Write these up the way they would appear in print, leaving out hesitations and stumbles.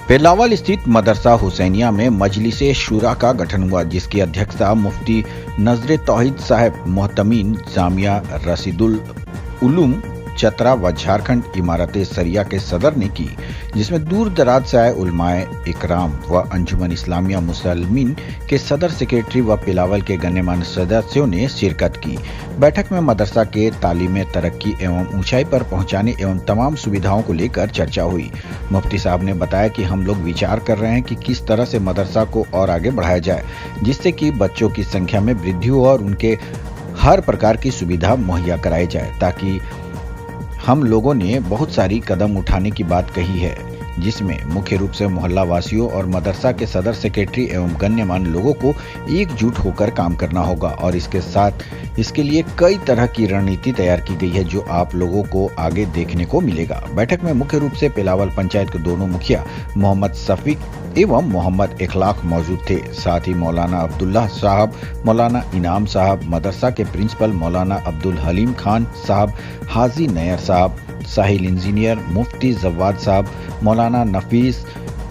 पेलावल स्थित मदरसा हुसैनिया में मजलिस शूरा का गठन हुआ, जिसकी अध्यक्षता मुफ्ती नजर तौहीद साहब मोहतमीन जामिया रसीदुल उलूम चतरा व झारखंड इमारत सरिया के सदर ने की, जिसमें दूर दराज से आए उलमाए इकराम व अंजुमन इस्लामिया मुसलमीन के सदर सेक्रेटरी व पेलावल के गण्यमान्य सदस्यों ने शिरकत की। बैठक में मदरसा के तालीम तरक्की एवं ऊंचाई पर पहुंचाने एवं तमाम सुविधाओं को लेकर चर्चा हुई। मुफ्ती साहब ने बताया कि हम लोग विचार कर रहे हैं कि किस तरह से मदरसा को और आगे बढ़ाया जाए, जिससे कि बच्चों की संख्या में वृद्धि हो और उनके हर प्रकार की सुविधा मुहैया कराई जाए। ताकि हम लोगों ने बहुत सारी कदम उठाने की बात कही है, जिसमें मुख्य रूप से मोहल्ला वासियों और मदरसा के सदर सेक्रेटरी एवं गण्यमान्य लोगों को एकजुट होकर काम करना होगा और इसके साथ इसके लिए कई तरह की रणनीति तैयार की गई है, जो आप लोगों को आगे देखने को मिलेगा। बैठक में मुख्य रूप से पेलावल पंचायत के दोनों मुखिया मोहम्मद शफीक एवं मोहम्मद इखलाक मौजूद थे। साथ ही मौलाना अब्दुल्ला साहब, मौलाना इनाम साहब, मदरसा के प्रिंसिपल मौलाना अब्दुल हलीम खान साहब, हाजी नैयर साहब, साहिल इंजीनियर, मुफ्ती जवाद साहब, मौलाना नफीस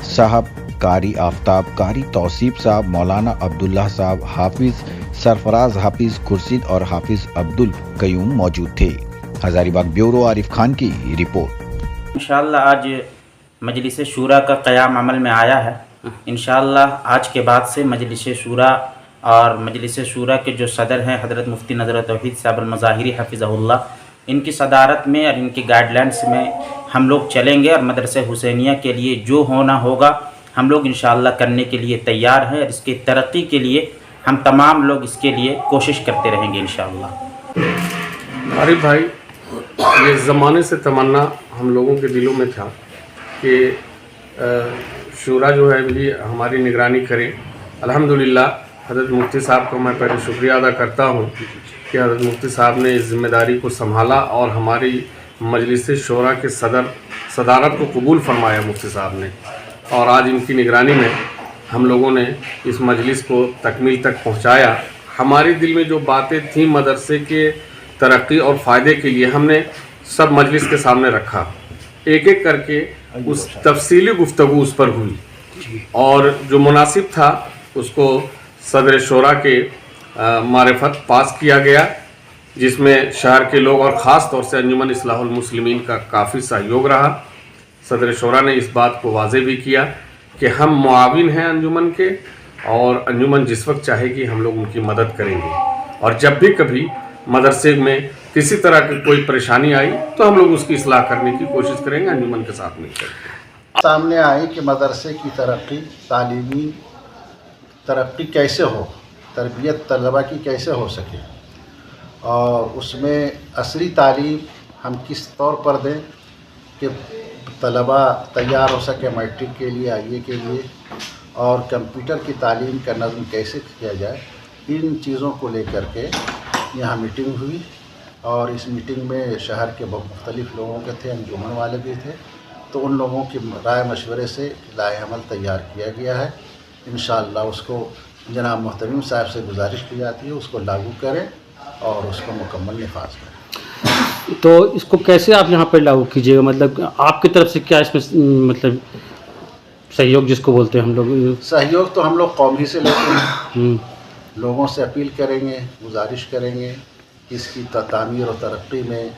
साहब, कारी आफ्ताब, कारी तौसीफ साहब, मौलाना अब्दुल्ला साहब, हाफिज सरफराज, हाफिज खुर्शीद और हाफिज अब्दुल कयूम मौजूद थे। हजारीबाग ब्यूरो आरिफ खान की रिपोर्ट। इंशाअल्लाह आज मजलिस शूरा का क़याम अमल में आया है। इंशाअल्लाह आज के बाद से मजलिस शूरा और मजलिस शूरा के जो सदर हैं हज़रत मुफ्ती नजर तौहीद साहब अल-मज़ाहिरी हफ़िज़हुल्लाह, इनकी सदारत में और इनकी गाइडलाइंस में हम लोग चलेंगे और मदरसा हुसैनिया के लिए जो होना होगा हम लोग इंशाअल्लाह करने के लिए तैयार हैं और इसकी तरक्की के लिए हम तमाम लोग इसके लिए कोशिश करते रहेंगे इंशाअल्लाह। आरिफ भाई, ये ज़माने से तमन्ना हम लोगों के दिलों में था कि शूरा जो है भी हमारी निगरानी करे। अल्हम्दुलिल्लाह हज़रत मुफ्ती साहब को मैं पहले शुक्रिया अदा करता हूँ कि हज़रत मुफ्ती साहब ने इस ज़िम्मेदारी को संभाला और हमारी मजलिस शूरा के सदारत को कबूल फरमाया मुफ्ती साहब ने, और आज इनकी निगरानी में हम लोगों ने इस मजलिस को तकमील तक पहुँचाया। हमारे दिल में जो बातें थीं मदरसे के तरक्की और फ़ायदे के लिए, हमने सब मजलिस के सामने रखा, एक एक करके उस तफसीली गुफ्तगू उस पर हुई और जो मुनासिब था उसको सदर शूरा के मारिफत पास किया गया, जिसमें शहर के लोग और ख़ास तौर से अंजुमन इस्लाहुल मुस्लिमीन का काफ़ी सहयोग रहा। सदर शूरा ने इस बात को वाज़े भी किया कि हम मुआविन हैं अंजुमन के, और अंजुमन जिस वक्त चाहेगी हम लोग उनकी मदद करेंगे, और जब भी कभी मदरसे में किसी तरह की कोई परेशानी आई तो हम लोग उसकी इस्लाह करने की कोशिश करेंगे अंजुमन के साथ मिलकर। सामने आए कि मदरसे की तरक्की, तालीमी तरक्की कैसे हो, तरबियत तलबा की कैसे हो सके, और उसमें असली तालीम हम किस तौर पर दें कि तलबा तैयार हो सके मैट्रिक के लिए, आईए के लिए, और कंप्यूटर की तालीम का नज़्म कैसे किया जाए, इन चीज़ों को लेकर के यहाँ मीटिंग हुई। और इस मीटिंग में शहर के मुख्तलिफ़ लोगों के थे, अंजुमन वाले भी थे, तो उन लोगों की राय मशवरे से लाए अमल तैयार किया गया है। इंशाअल्लाह उसको जनाब मोहतरम साहब से गुजारिश की जाती है उसको लागू करें और उसको मुकम्मल नफाज करें। तो इसको कैसे आप यहाँ पर लागू कीजिएगा, मतलब आपकी तरफ से क्या इसमें मतलब सहयोग जिसको बोलते हैं हम लोग? सहयोग तो हम लोग कौम ही से लेते हैं, लोगों से अपील करेंगे, गुजारिश करेंगे इसकी तामीर और तरक्की में,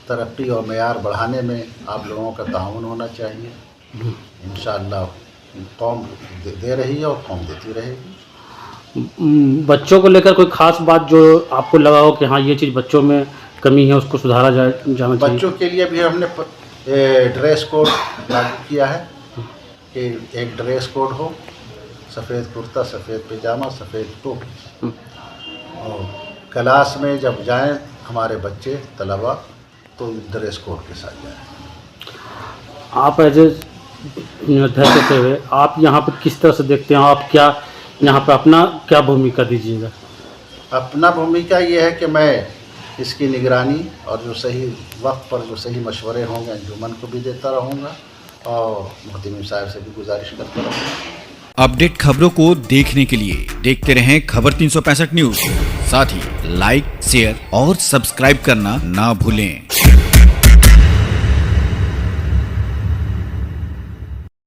तरक्की और मेयार बढ़ाने में आप लोगों का ताउन होना चाहिए। इंशाअल्लाह कौम दे रही है और कौम देती रहेगी। बच्चों को लेकर कोई ख़ास बात जो आपको लगा हो कि हाँ ये चीज़ बच्चों में कमी है उसको सुधारा जाना चाहिए? बच्चों के लिए भी हमने ड्रेस कोड लागू किया है कि एक ड्रेस कोड हो, सफ़ेद कुर्ता, सफ़ेद पैजामा, सफ़ेद टोपी, और क्लास में जब जाएं हमारे बच्चे तलबा तो ड्रेस कोड के साथ जाएं। आप एज अध्यक्ष होते हुए आप यहाँ पर किस तरह से देखते हैं, आप क्या यहाँ पर अपना क्या भूमिका दीजिएगा? अपना भूमिका ये है कि मैं इसकी निगरानी और जो सही वक्त पर जो सही मशवरे होंगे अंजुमन को भी देता रहूँगा और मोहतमिम साहब से भी गुजारिश करता रहूँगा। अपडेट खबरों को देखने के लिए देखते रहें खबर 365 न्यूज। साथ ही लाइक, शेयर और सब्सक्राइब करना ना भूलें।